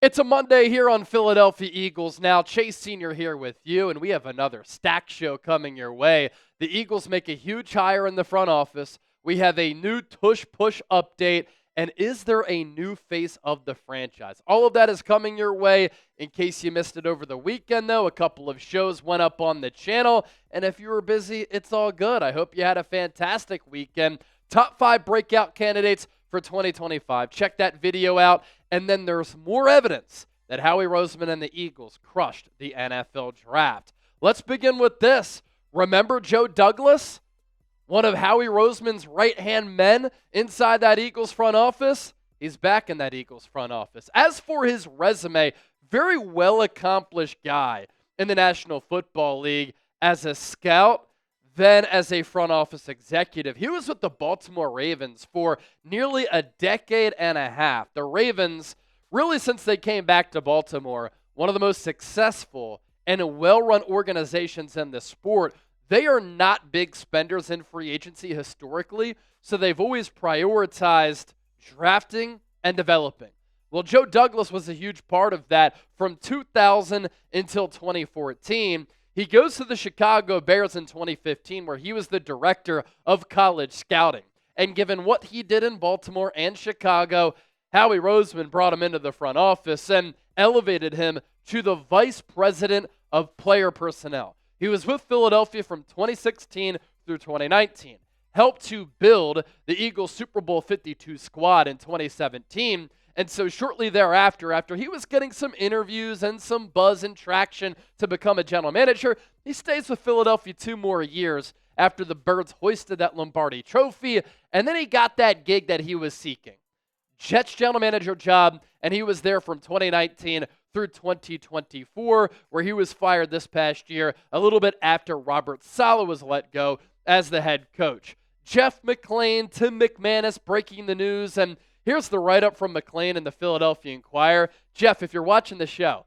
It's a Monday here on Philadelphia Eagles Now. Chase Sr. here with you, and we have another stack show coming your way. The Eagles make a huge hire in the front office. We have a new Tush push update, and is there a new face of the franchise? All of that is coming your way. In case you missed it over the weekend, though, a couple of shows went up on the channel, and if you were busy, it's all good. I hope you had a fantastic weekend. Top 5 breakout candidates for 2025. Check that video out. And then there's more evidence that Howie Roseman and the Eagles crushed the NFL draft. Let's begin with this. Remember Joe Douglas, one of Howie Roseman's right-hand men inside that Eagles front office? He's back in that Eagles front office. As for his resume, very well-accomplished guy in the National Football League as a scout, then as a front office executive. He was with the Baltimore Ravens for nearly a decade and a half. The Ravens, really since they came back to Baltimore, one of the most successful and well-run organizations in the sport. They are not big spenders in free agency historically, so they've always prioritized drafting and developing. Well, Joe Douglas was a huge part of that from 2000 until 2014. He goes to the Chicago Bears in 2015, where he was the director of college scouting. And given what he did in Baltimore and Chicago, Howie Roseman brought him into the front office and elevated him to the vice president of player personnel. He was with Philadelphia from 2016 through 2019, helped to build the Eagles Super Bowl 52 squad in 2017. And so shortly thereafter, after he was getting some interviews and some buzz and traction to become a general manager, he stays with Philadelphia 2 more years after the Birds hoisted that Lombardi trophy, and then he got that gig that he was seeking. Jets general manager job, and he was there from 2019 through 2024, where he was fired this past year, a little bit after Robert Saleh was let go as the head coach. Jeff McLane, Tim McManus breaking the news, and here's the write-up from McLean in the Philadelphia Inquirer. Jeff, if you're watching the show,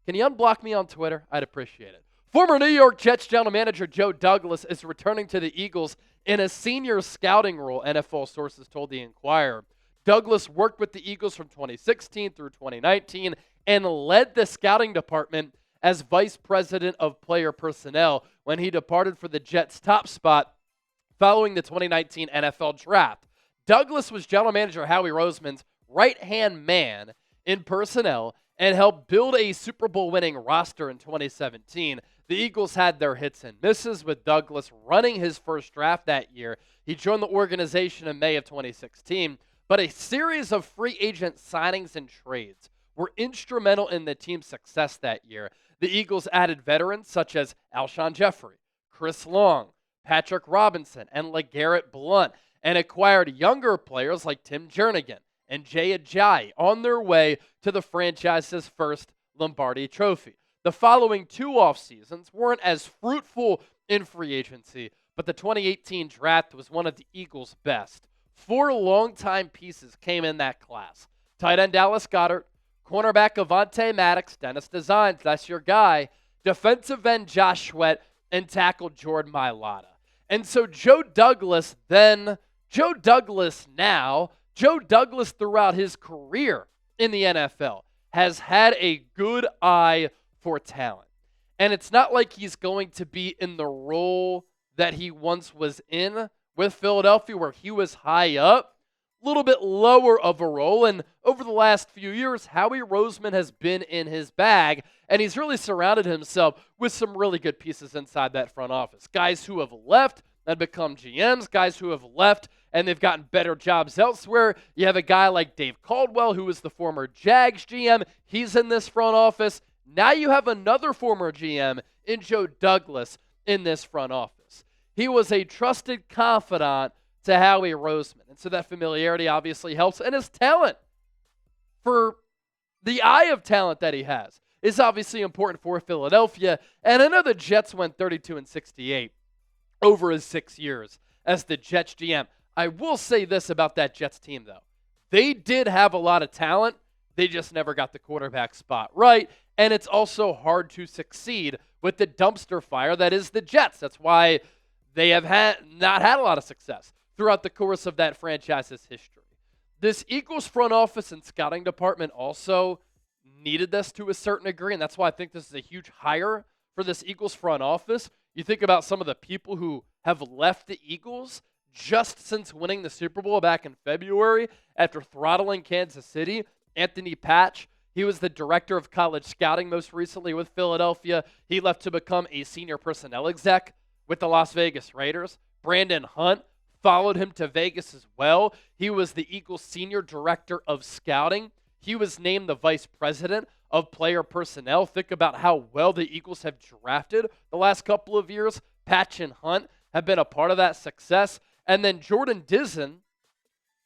can you unblock me on Twitter? I'd appreciate it. Former New York Jets general manager Joe Douglas is returning to the Eagles in a senior scouting role, NFL sources told the Inquirer. Douglas worked with the Eagles from 2016 through 2019 and led the scouting department as vice president of player personnel when he departed for the Jets' top spot following the 2019 NFL draft. Douglas was general manager Howie Roseman's right-hand man in personnel and helped build a Super Bowl winning roster in 2017. The Eagles had their hits and misses with Douglas running his first draft that year. He joined the organization in May of 2016, but a series of free agent signings and trades were instrumental in the team's success that year. The Eagles added veterans such as Alshon Jeffrey, Chris Long, Patrick Robinson, and LeGarrette Blount, and acquired younger players like Tim Jernigan and Jay Ajayi on their way to the franchise's first Lombardi trophy. The following 2 off seasons weren't as fruitful in free agency, but the 2018 draft was one of the Eagles' best. 4 longtime pieces came in that class. Tight end Dallas Goedert, cornerback Avonte Maddox, Dennis Designs, that's your guy, defensive end Josh Sweat, and tackle Jordan Mailata. And so Joe Douglas throughout his career in the NFL has had a good eye for talent. And it's not like he's going to be in the role that he once was in with Philadelphia, where he was high up, a little bit lower of a role. And over the last few years, Howie Roseman has been in his bag, and he's really surrounded himself with some really good pieces inside that front office. Guys who have left and become GMs, guys who have left and they've gotten better jobs elsewhere. You have a guy like Dave Caldwell, who was the former Jags GM. He's in this front office. Now you have another former GM in Joe Douglas in this front office. He was a trusted confidant to Howie Roseman, and so that familiarity obviously helps, and his talent, for the eye of talent that he has, is obviously important for Philadelphia. And I know the Jets went 32-68 over his 6 years as the Jets GM. I will say this about that Jets team, though. They did have a lot of talent. They just never got the quarterback spot right. And it's also hard to succeed with the dumpster fire that is the Jets. That's why they have not had a lot of success throughout the course of that franchise's history. This Eagles front office and scouting department also needed this to a certain degree, and that's why I think this is a huge hire for this Eagles front office. You think about some of the people who have left the Eagles just since winning the Super Bowl back in February after throttling Kansas City. Anthony Patch, he was the director of college scouting most recently with Philadelphia. He left to become a senior personnel exec with the Las Vegas Raiders. Brandon Hunt followed him to Vegas as well. He was the Eagles senior director of scouting. He was named the vice president of player personnel. Think about how well the Eagles have drafted the last couple of years. Patch and Hunt have been a part of that success. And then Jordan Dizon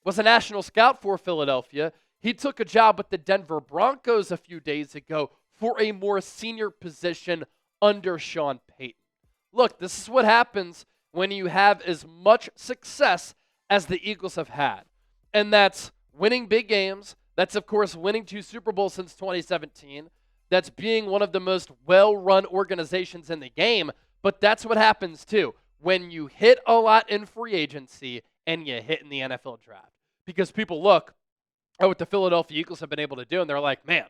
was a national scout for Philadelphia. He took a job with the Denver Broncos a few days ago for a more senior position under Sean Payton. Look, this is what happens when you have as much success as the Eagles have had. And that's winning big games. That's, of course, winning 2 Super Bowls since 2017. That's being one of the most well-run organizations in the game. But that's what happens, too, when you hit a lot in free agency and you hit in the NFL draft. Because people look at what the Philadelphia Eagles have been able to do, and they're like, man,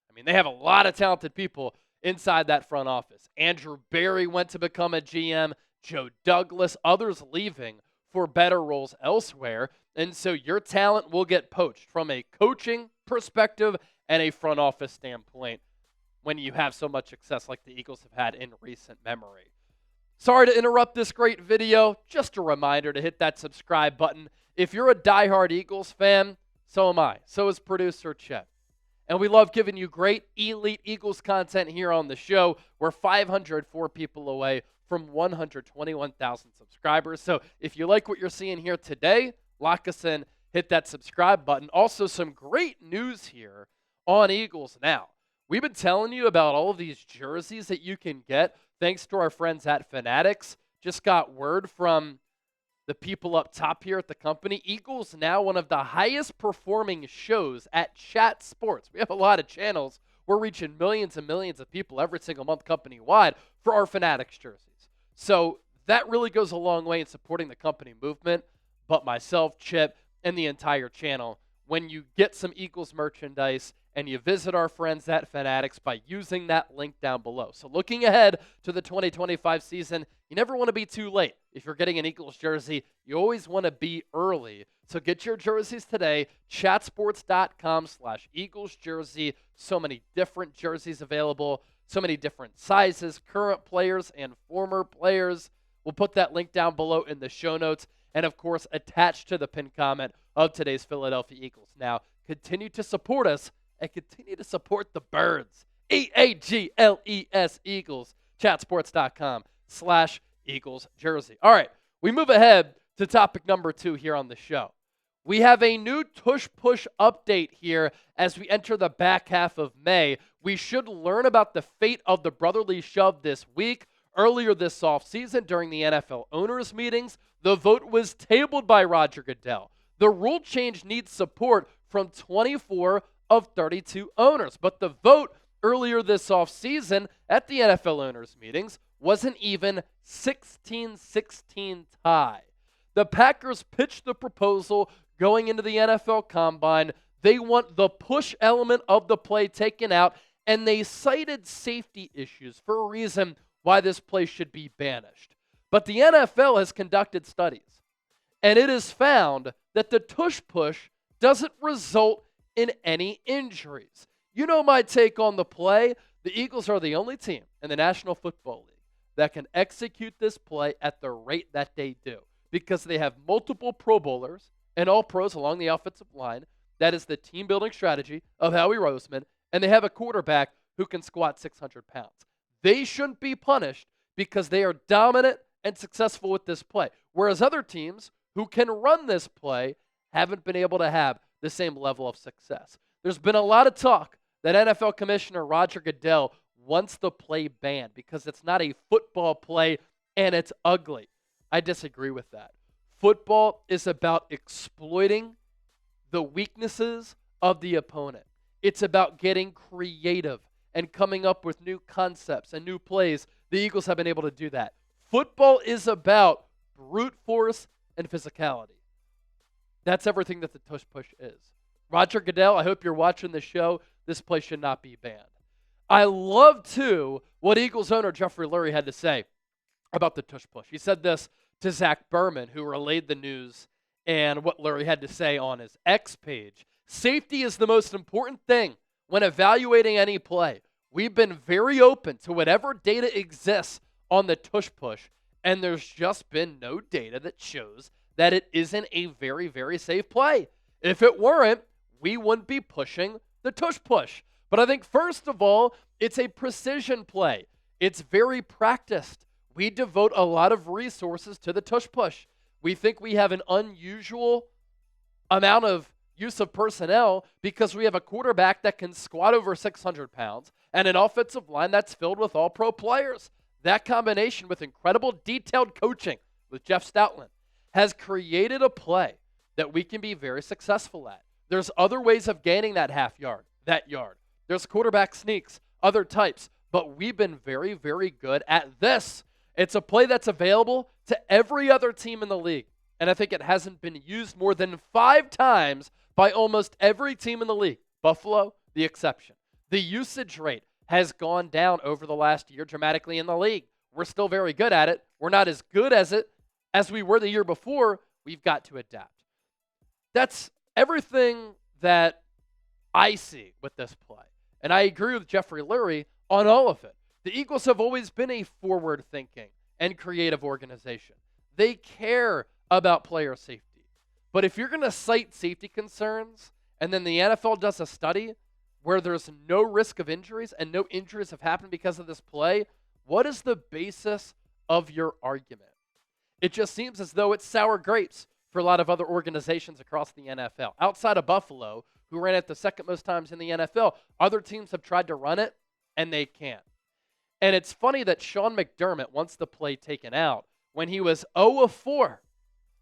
I mean, they have a lot of talented people inside that front office. Andrew Berry went to become a GM. Joe Douglas, others leaving for better roles elsewhere. And so your talent will get poached from a coaching perspective and a front office standpoint when you have so much success like the Eagles have had in recent memory. Sorry to interrupt this great video. Just a reminder to hit that subscribe button. If you're a diehard Eagles fan, so am I. So is producer Chet. And we love giving you great elite Eagles content here on the show. We're 504 people away from 121,000 subscribers. So if you like what you're seeing here today, lock us in, hit that subscribe button. Also, some great news here on Eagles Now. We've been telling you about all of these jerseys that you can get thanks to our friends at Fanatics. Just got word from the people up top here at the company. Eagles Now, one of the highest performing shows at Chat Sports. We have a lot of channels. We're reaching millions and millions of people every single month company-wide for our Fanatics jerseys. So that really goes a long way in supporting the company movement. But myself, Chip, and the entire channel, when you get some Eagles merchandise and you visit our friends at Fanatics by using that link down below. So looking ahead to the 2025 season, you never want to be too late. If you're getting an Eagles jersey, you always want to be early. So get your jerseys today, chatsports.com/Eagles jersey. So many different jerseys available, so many different sizes, current players and former players. We'll put that link down below in the show notes. And, of course, attached to the pinned comment of today's Philadelphia Eagles. Now, continue to support us and continue to support the birds. EAGLES Eagles. Chatsports.com/Eagles jersey. All right, we move ahead to topic number 2 here on the show. We have a new Tush Push update here as we enter the back half of May. We should learn about the fate of the brotherly shove this week. Earlier this offseason during the NFL owners' meetings, the vote was tabled by Roger Goodell. The rule change needs support from 24 of 32 owners, but the vote earlier this offseason at the NFL owners' meetings was an even 16-16 tie. The Packers pitched the proposal going into the NFL Combine. They want the push element of the play taken out, and they cited safety issues for a reason why this play should be banished. But the NFL has conducted studies, and it has found that the tush push doesn't result in any injuries. You know my take on the play. The Eagles are the only team in the National Football League that can execute this play at the rate that they do because they have multiple Pro Bowlers and all pros along the offensive line. That is the team-building strategy of Howie Roseman, and they have a quarterback who can squat 600 pounds. They shouldn't be punished because they are dominant and successful with this play, whereas other teams who can run this play haven't been able to have the same level of success. There's been a lot of talk that NFL Commissioner Roger Goodell wants the play banned because it's not a football play and it's ugly. I disagree with that. Football is about exploiting the weaknesses of the opponent. It's about getting creative and coming up with new concepts and new plays. The Eagles have been able to do that. Football is about brute force and physicality. That's everything that the tush push is. Roger Goodell, I hope you're watching the show. this play should not be banned. I love, too, what Eagles owner Jeffrey Lurie had to say about the tush push. He said this to Zach Berman, who relayed the news, and what Lurie had to say on his X page. Safety is the most important thing when evaluating any play. We've been very open to whatever data exists on the tush push, and there's just been no data that shows that it isn't a very, very safe play. If it weren't, we wouldn't be pushing the tush push. But I think, first of all, it's a precision play. It's very practiced. We devote a lot of resources to the tush push. We think we have an unusual amount of use of personnel because we have a quarterback that can squat over 600 pounds and an offensive line that's filled with all-pro players. That combination with incredible detailed coaching with Jeff Stoutland has created a play that we can be very successful at. There's other ways of gaining that yard. There's quarterback sneaks, other types, but we've been very, very good at this. It's a play that's available to every other team in the league, and I think it hasn't been used more than 5 times by almost every team in the league. Buffalo, the exception. The usage rate has gone down over the last year dramatically in the league. We're still very good at it. We're not as good as we were the year before. We've got to adapt. That's everything that I see with this play. And I agree with Jeffrey Lurie on all of it. The Eagles have always been a forward-thinking and creative organization. They care about player safety. But if you're going to cite safety concerns and then the NFL does a study where there's no risk of injuries and no injuries have happened because of this play, what is the basis of your argument? It just seems as though it's sour grapes for a lot of other organizations across the NFL. Outside of Buffalo, who ran it the second most times in the NFL, other teams have tried to run it, and they can't. And it's funny that Sean McDermott wants the play taken out when he was 0-4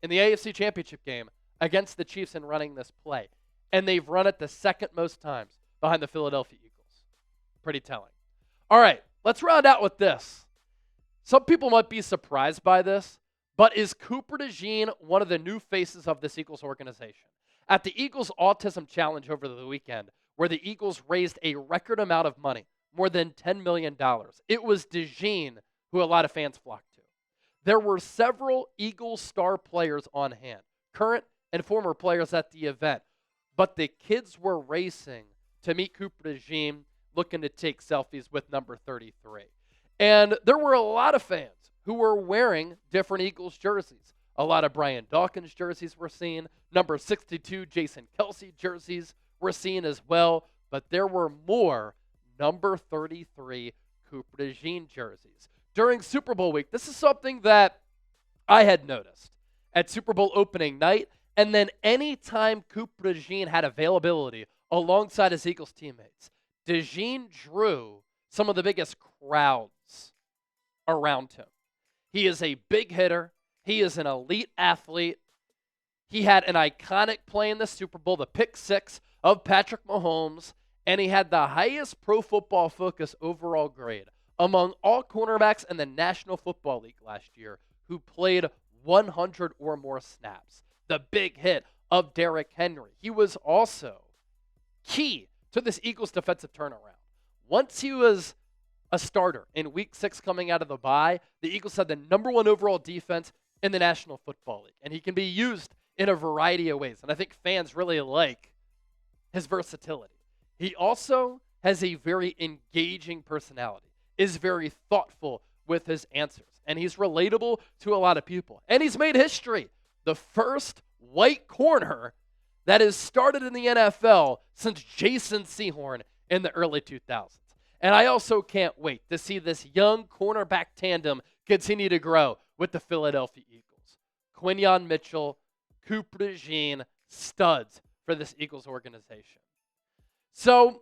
in the AFC Championship game against the Chiefs in running this play. And they've run it the second most times behind the Philadelphia Eagles. Pretty telling. All right, let's round out with this. Some people might be surprised by this, but is Cooper DeJean one of the new faces of this Eagles organization? At the Eagles Autism Challenge over the weekend, where the Eagles raised a record amount of money, more than $10 million, it was DeJean who a lot of fans flocked to. There were several Eagles star players on hand, current and former players at the event, but the kids were racing to meet Cooper DeJean, looking to take selfies with number 33. And there were a lot of fans who were wearing different Eagles jerseys. A lot of Brian Dawkins jerseys were seen. Number 62 Jason Kelce jerseys were seen as well. But there were more number 33 Cooper DeJean jerseys. During Super Bowl week, this is something that I had noticed at Super Bowl opening night. And then anytime Cooper DeJean had availability alongside his Eagles teammates, DeJean drew some of the biggest crowds around him. He is a big hitter. He is an elite athlete. He had an iconic play in the Super Bowl, the pick six of Patrick Mahomes, and he had the highest Pro Football Focus overall grade among all cornerbacks in the National Football League last year who played 100 or more snaps. The big hit of Derrick Henry. He was also key to this Eagles defensive turnaround. Once he was a starter in Week 6 coming out of the bye, the Eagles had the number 1 overall defense in the National Football League, and he can be used in a variety of ways, and I think fans really like his versatility. He also has a very engaging personality, is very thoughtful with his answers, and he's relatable to a lot of people, and he's made history. The first white corner that has started in the NFL since Jason Sehorn in the early 2000s. And I also can't wait to see this young cornerback tandem continue to grow with the Philadelphia Eagles. Quinyon Mitchell, Cooper DeJean, studs for this Eagles organization. So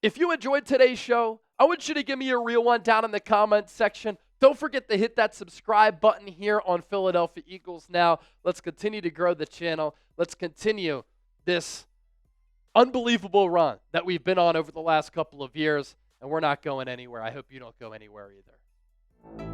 if you enjoyed today's show, I want you to give me a real one down in the comments section. Don't forget to hit that subscribe button here on Philadelphia Eagles Now. Let's continue to grow the channel. Let's continue this unbelievable run that we've been on over the last couple of years. And we're not going anywhere. I hope you don't go anywhere either.